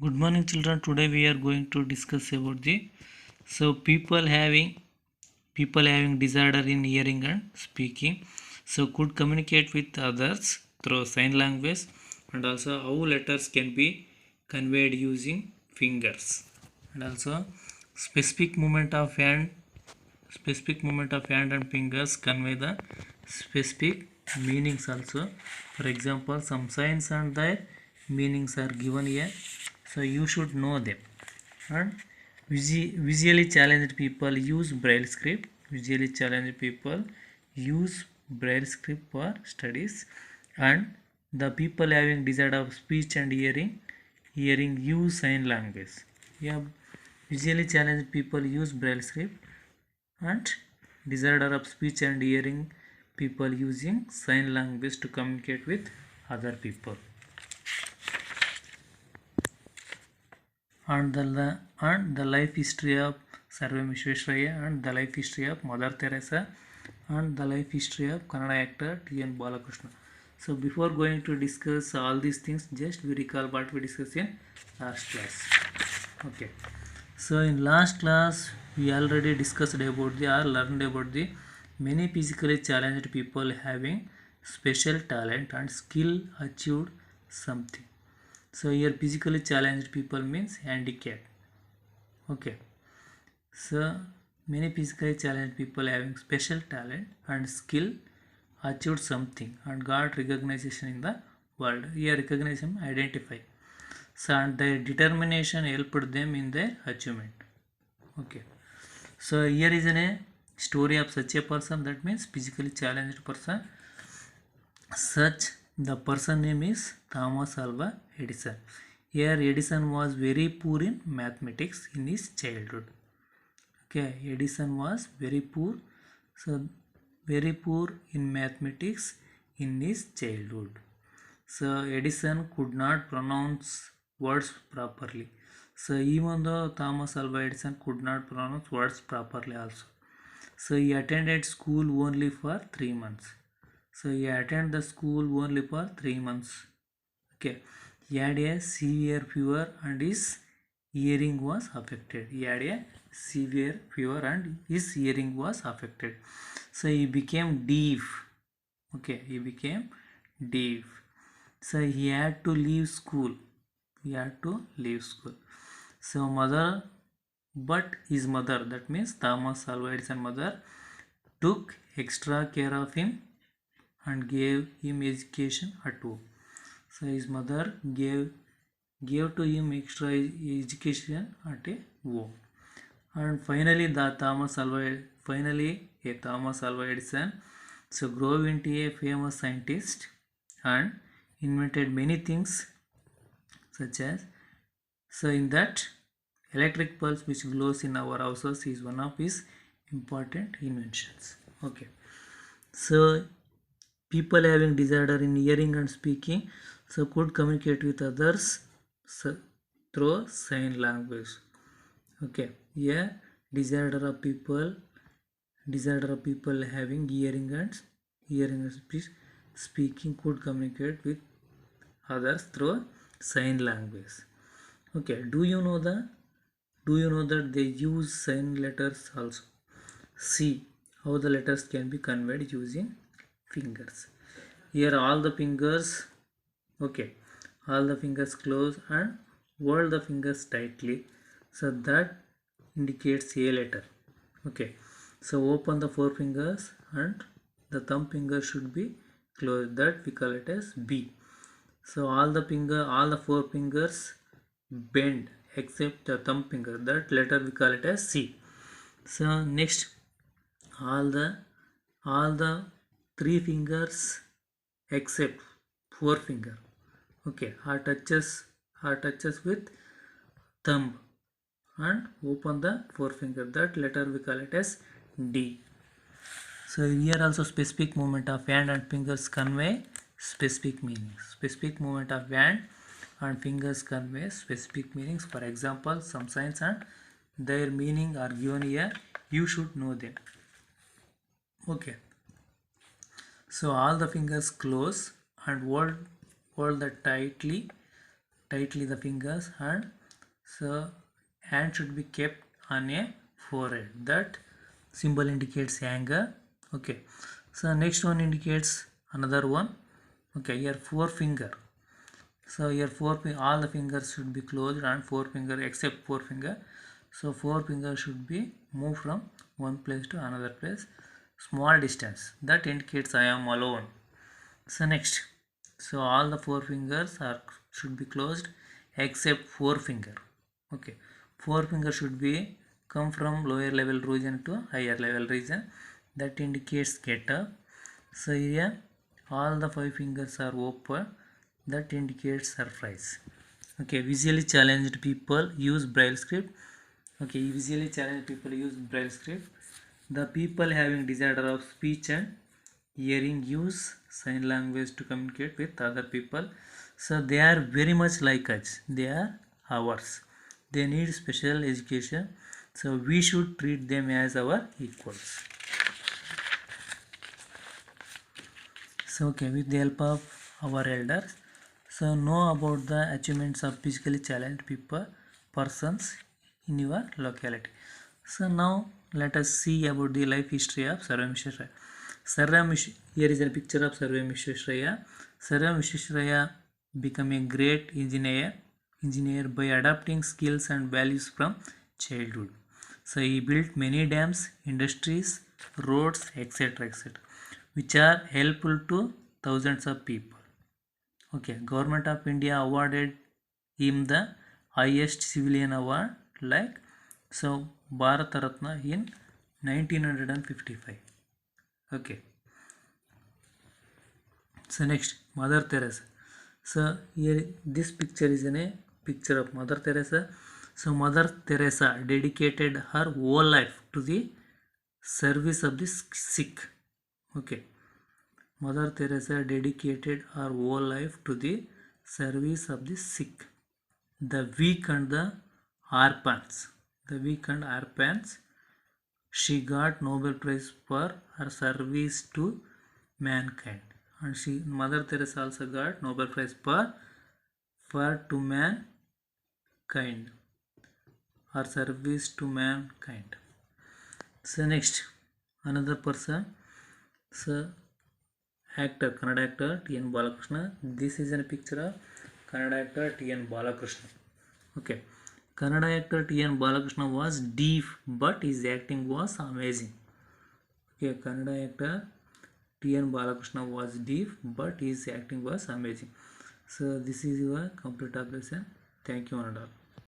Good morning, children. Today we are going to discuss about the people having disorder in hearing and speaking. So could communicate with others through sign language, and also how letters can be conveyed using fingers, and also specific movement of hand specific movement of hand and fingers convey the specific meanings also. For example, some signs and their meanings are given here, so you should know them. And visually challenged people use braille script. Visually challenged people use braille script for studies. And the people having disorder of speech and hearing use sign language. Yeah, visually challenged people use braille script, and disorder of speech and hearing people using sign language to communicate with other people. And the life history of Sarve Vishwesvaraya, and the life history of Mother Teresa, and the life history of Kannada actor T.N. Balakrishna. So before going to discuss all these things, just we recall what we discussed in last class. Okay. So in last class we already discussed about learned about the many physically challenged people having special talent and skill achieved something. So here physically challenged people means handicapped. Okay. So many physically challenged people having special talent and skill achieved something and got recognition in the world. Here recognition identify. So and their determination helped them in their achievement. Okay. So here is a story of such a person, that means physically challenged person. Such the person name is Thomas Alva Edison. Here Edison was very poor in mathematics in his childhood. Okay, Edison was very poor. So very poor in mathematics in his childhood. So Edison could not pronounce words properly. So even though Thomas Alva Edison could not pronounce words properly also. So he attended school only for 3 months. So he attended the school only for 3 months. Okay. He had a severe fever and his hearing was affected. He had a severe fever and his hearing was affected. So he became deaf. Okay, he became deaf. So he had to leave school. So his mother, that means Thomas Alva Edison mother, took extra care of him and gave him education at home. So his mother gave to him extra education at a home. And finally a Thomas Alva Edison so grew into a famous scientist and invented many things, such as, so in that electric pulse which glows in our houses is one of his important inventions. Okay. So people having disorder in hearing and speaking so could communicate with others through sign language. Okay. Yeah, disorder of people having hearing and speaking could communicate with others through sign language. Okay, do you know that they use sign letters also? See how the letters can be conveyed using fingers. Here all the fingers close and hold the fingers tightly, so that indicates a letter. Okay, so open the four fingers and the thumb finger should be closed, that we call it as B. So all the four fingers bend except the thumb finger, that letter we call it as C. So next all the three fingers except four finger, okay, are touches with thumb and open the four finger, that letter we call it as D. So here also specific movement of hand and fingers convey specific meanings. Specific movement of hand and fingers convey specific meanings. For example, some signs and their meaning are given here. You should know them. Okay. So all the fingers close and hold that tightly, tightly the fingers, and so hand should be kept on a forehead. That symbol indicates anger. Okay, so next one indicates another one. Okay, here forefinger. So here all the fingers should be closed, and forefinger except forefinger. So forefinger should be moved from one place to another place, small distance. That indicates I am alone. So next, so all the four fingers are should be closed except forefinger. Okay, forefinger should be come from lower level region to higher level region. That indicates get up. So here all the five fingers are open. That indicates surprise. Okay, visually challenged people use braille script. Okay, visually challenged people use braille script. The people having disorder of speech and hearing use sign language to communicate with other people. So they are very much like us. They are ours. They need special education. So we should treat them as our equals. So okay, with the help of our elders, so know about the achievements of physically challenged persons in your locality. So now let us see about the life history of Sarvam Visvesvaraya. Here is a picture of Sarvam Visvesvaraya. Sarvam Visvesvaraya became a great engineer by adopting skills and values from childhood. So he built many dams, industries, roads, etc., which are helpful to thousands of people. Okay, Government of India awarded him the highest civilian award, like so Bharat Ratna in 1955. Okay. So next, Mother Teresa. So here this picture is a picture of Mother Teresa. So Mother Teresa dedicated her whole life to the service of the sick. Okay. Mother Teresa dedicated her whole life to the service of the sick, the weak and the orphans. The weak and orphans. She got Nobel Prize for her service to mankind. And Mother Teresa also got Nobel Prize for to mankind. Her service to mankind. So next, another person. So actor, Kannada actor T.N. Balakrishna. This is a picture of Kannada actor T.N. Balakrishna. Okay. Kannada actor T.N. Balakrishna was deaf, but his acting was amazing. Okay, Kannada actor T.N. Balakrishna was deaf, but his acting was amazing. So this is your complete lesson. Thank you, one and all.